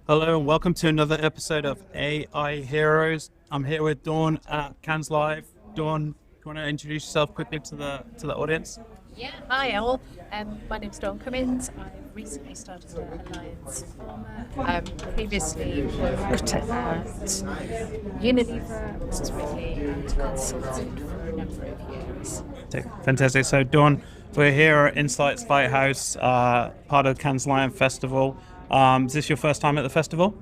Hello and welcome to another episode of AI Heroes. I'm here with Dawn at Cannes Live. Dawn, do you want to introduce yourself quickly to the audience? Yeah, hi all. My name's Dawn Cummins. I've recently started at Alliance Pharma. Previously worked at Unilever and Mars Wrigley and consulted for a number of years. Fantastic. So Dawn, we're here at Insights Lighthouse, part of Cannes Lion Festival. Is this your first time at the festival?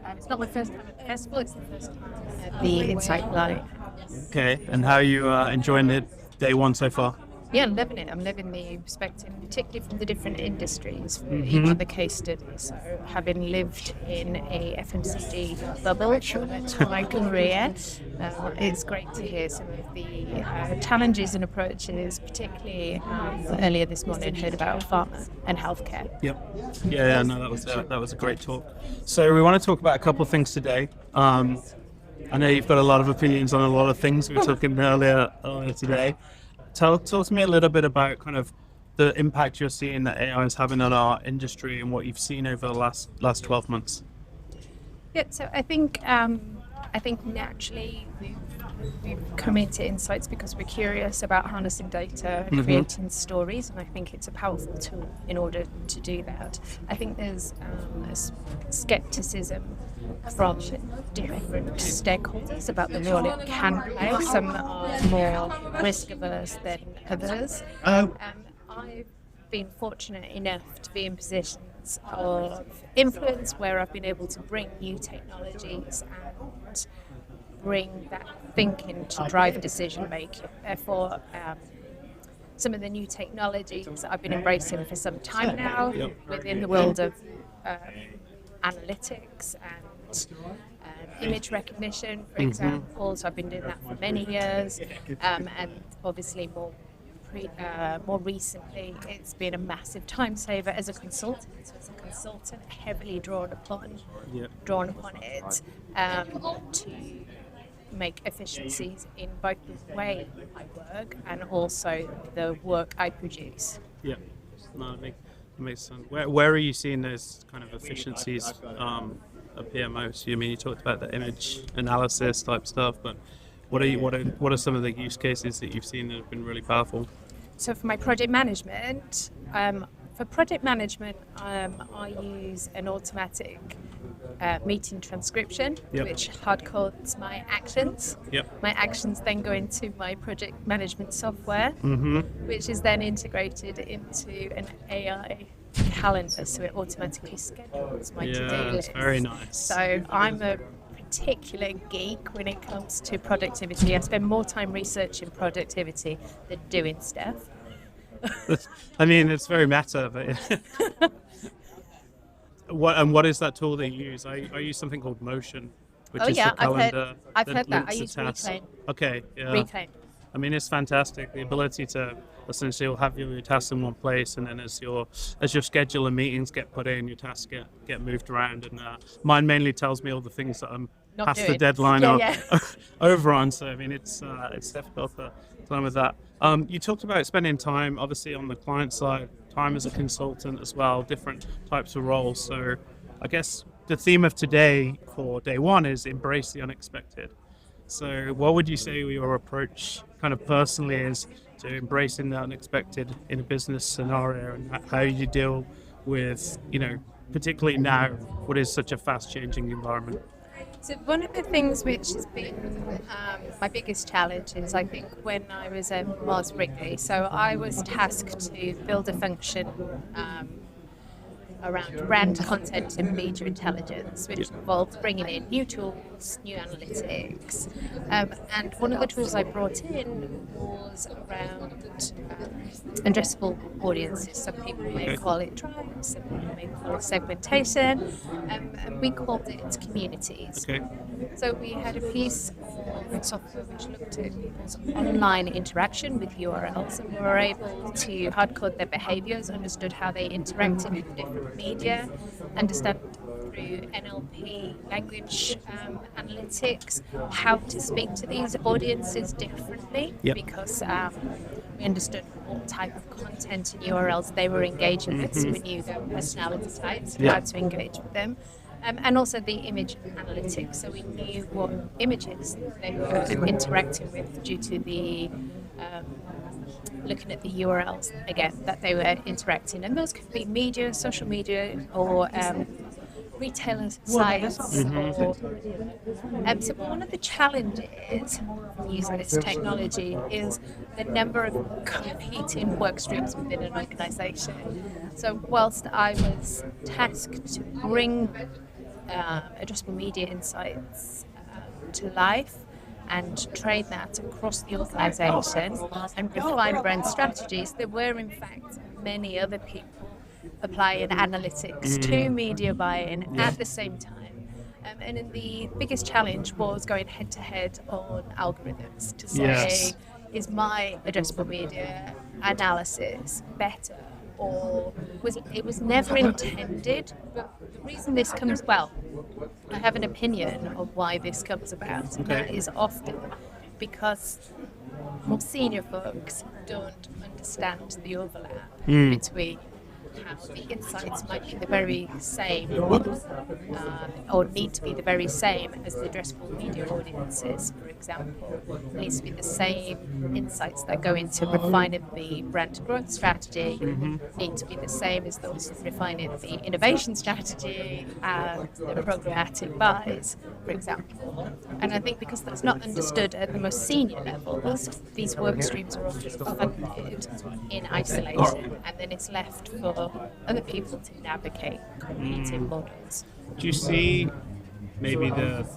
It's not my first time at the festival, it's the first time at the Insight Lighthouse. Okay, and how are you enjoying it day one so far? Yeah, I'm loving it. I'm loving the perspective, particularly from the different industries for each of the case studies. So, having lived in a FMCG bubble for my career, it's great to hear some of the challenges and approaches, particularly earlier this morning, heard about pharma and healthcare. Yep. Yeah. No, that was a great talk. So we want to talk about a couple of things today. I know you've got a lot of opinions on a lot of things. We were talking earlier today. Talk to me a little bit about kind of the impact you're seeing that AI is having on our industry and what you've seen over the last 12 months. Yeah, so I think naturally we've come into Insights because we're curious about harnessing data and creating stories, and I think it's a powerful tool in order to do that. I think there's a skepticism from different stakeholders about the role it can play. Some are more risk averse than others. I've been fortunate enough to be in positions of influence where I've been able to bring new technologies and bring that thinking to drive decision making. Therefore, some of the new technologies that I've been embracing for some time now within the world of analytics and image recognition, for example. So I've been doing that for many years, and obviously more recently, it's been a massive time saver as a consultant. So as a consultant, heavily drawn upon it to make efficiencies in both the way I work and also the work I produce. Yeah, no, it makes sense. Where are you seeing those kind of efficiencies appear most? You mean you talked about the image analysis type stuff, but what are some of the use cases that you've seen that have been really powerful? So for my project management, I use an automatic meeting transcription, which hard codes my actions. My actions then go into my project management software, which is then integrated into an AI calendar, so it automatically schedules my to-do list. That's very nice. So I'm a particular geek when it comes to productivity. I spend more time researching productivity than doing stuff. I mean, it's very meta, but what is that tool that you use? I use something called Motion, which is the calendar. I've heard that. I use tasks. Reclaim. Okay, yeah. Reclaim. I mean, it's fantastic. The ability to essentially have your tasks in one place, and then as your schedule and meetings get put in, your tasks get moved around. And mine mainly tells me all the things that I'm past the deadline or over on. So I mean, it's difficult to deal with that. You talked about spending time, obviously, on the client side, time as a consultant as well, different types of roles. So I guess the theme of today for day one is embrace the unexpected. So what would you say your approach kind of personally is to embracing the unexpected in a business scenario, and how you deal with, particularly now, what is such a fast changing environment? So one of the things which has been my biggest challenge is, I think, when I was at Mars Wrigley. So I was tasked to build a function around brand content and media intelligence, which involved bringing in new tools, new analytics. And one of the tools I brought in was around addressable audiences. Some people may call it tribes, some people may call it segmentation, and we called it communities. So we had a piece of software which looked at people's online interaction with URLs, and we were able to hard code their behaviors, understood how they interacted with different media, understand through NLP language analytics how to speak to these audiences differently, because we understood what type of content and URLs they were engaging with, so we knew their personality types and how to engage with them. And also the image analytics, so we knew what images they were interacting with due to the looking at the URLs again that they were interacting, and those could be media, social media, or retailer sites. Or, so one of the challenges using this technology is the number of competing work streams within an organisation. So whilst I was tasked to bring addressable media insights to life and train that across the organisation and refine brand strategies, there were in fact many other people applying analytics to media buying at the same time. And then the biggest challenge was going head to head on algorithms to say, is my addressable media analysis better? Or it was never intended, but the reason this comes, well, I have an opinion of why this comes about, and that is often because more senior folks don't understand the overlap between how the insights might be the very same or need to be the very same as the addressable media audiences, for example. It needs to be the same insights that go into refining the brand growth strategy, need to be the same as those refining the innovation strategy and the programmatic buys, for example. And I think because that's not understood at the most senior level, these work streams are often funded in isolation, and then it's left for other people to navigate competing models. Do you see maybe the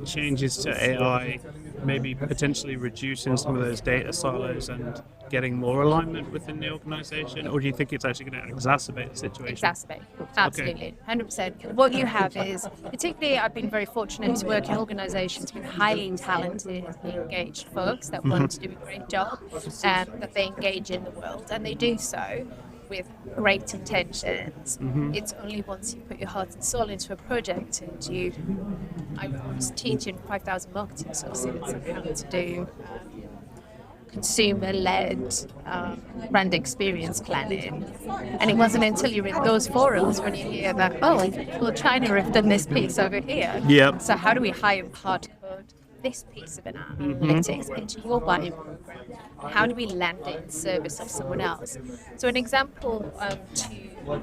changes to AI maybe potentially reducing some of those data silos and getting more alignment within the organisation, or do you think it's actually going to exacerbate the situation? Exacerbate, absolutely, 100%. What you have is, particularly I've been very fortunate to work in organisations with highly talented, engaged folks that want to do a great job, that they engage in the world, and they do so with great intentions. It's only once you put your heart and soul into a project, and I was teaching 5,000 marketing associates how to do consumer-led brand experience planning, and it wasn't until you're in those forums when you hear that, oh, well, China have done this piece over here. So how do we hard code this piece of analytics into your buying program? How do we land it in service of someone else? So an example to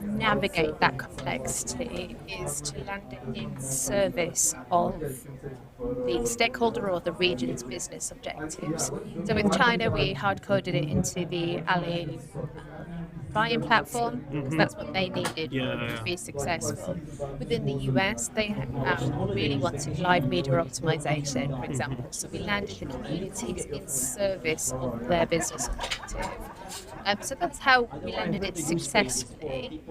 navigate that complexity is to land it in service of the stakeholder or the region's business objectives. So with China, we hard-coded it into the Ali buying platform, because that's what they needed to be successful. Within the US, they really wanted live media optimization, for example. So we landed the communities in service of their business objective. So that's how we landed it successfully.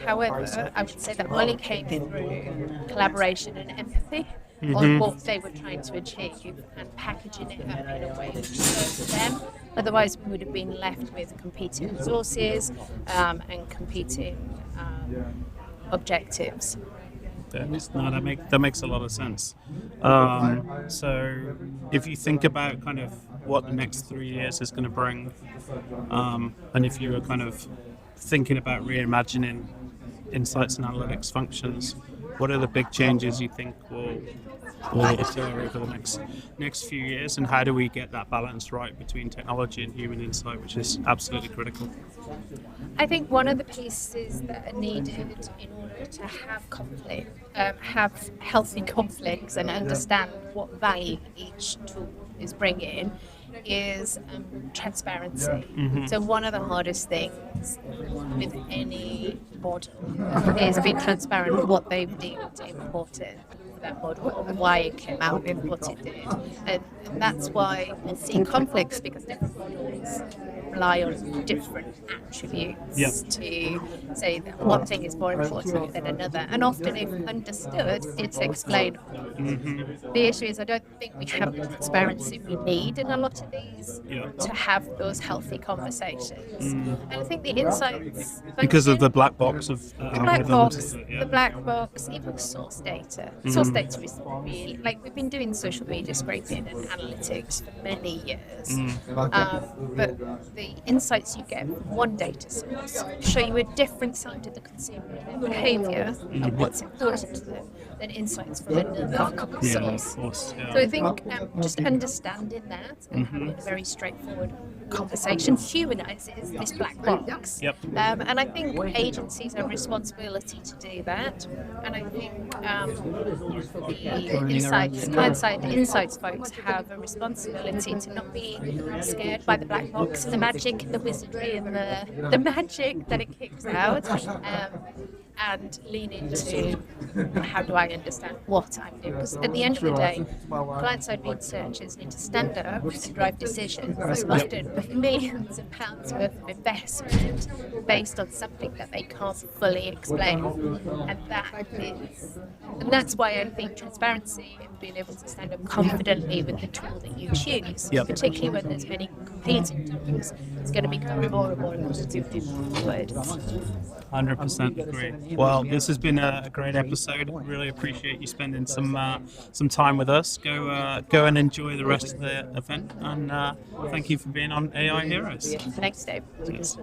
However, I would say that only came through collaboration and empathy on what they were trying to achieve and packaging it up in a way which served them. Otherwise, we would have been left with competing resources and competing objectives. That makes a lot of sense. So if you think about kind of what the next 3 years is going to bring, and if you were kind of thinking about reimagining insights and analytics functions, what are the big changes you think will occur over the next few years, and how do we get that balance right between technology and human insight, which is absolutely critical? I think one of the pieces that are needed in order to have conflict, have healthy conflicts and understand what value each tool is bringing is transparency. So one of the hardest things with any model is being transparent with what they've deemed important for that model and why it came out with what it did. And that's why we'll see conflicts, because different models rely on different attributes to say that one thing is more important than another. And often, if understood, it's explainable. The issue is I don't think we have the transparency we need in a lot of these to have those healthy conversations. And I think the insights because of the black box of the black box, even source data. Source data is really, like, we've been doing social media scraping and analytics for many years, but the insights you get from one data source show you a different side of the consumer and their behaviour and what's important to them than insights from another source. Of course. Yeah. So I think just understanding that and having a very straightforward conversation humanises this black box. Yep. And I think agencies have a responsibility to do that. And I think the insights, client-side insights folks have a responsibility to not be scared by the black box and the magic and the wizardry and the magic that it kicks out. And lean into how do I understand what I'm doing. Because at the end of the day, client-side researchers need to stand up and drive decisions often with millions of pounds worth of investment based on something that they can't fully explain. And that's why I think transparency and being able to stand up confidently with the tool that you choose, particularly when there's many competing tools, is going to become more and more important moving forward. 100% agree. Well, this has been a great episode. Really appreciate you spending some time with us. Go and enjoy the rest of the event, and thank you for being on AI Heroes. Thanks, Dave. Cheers.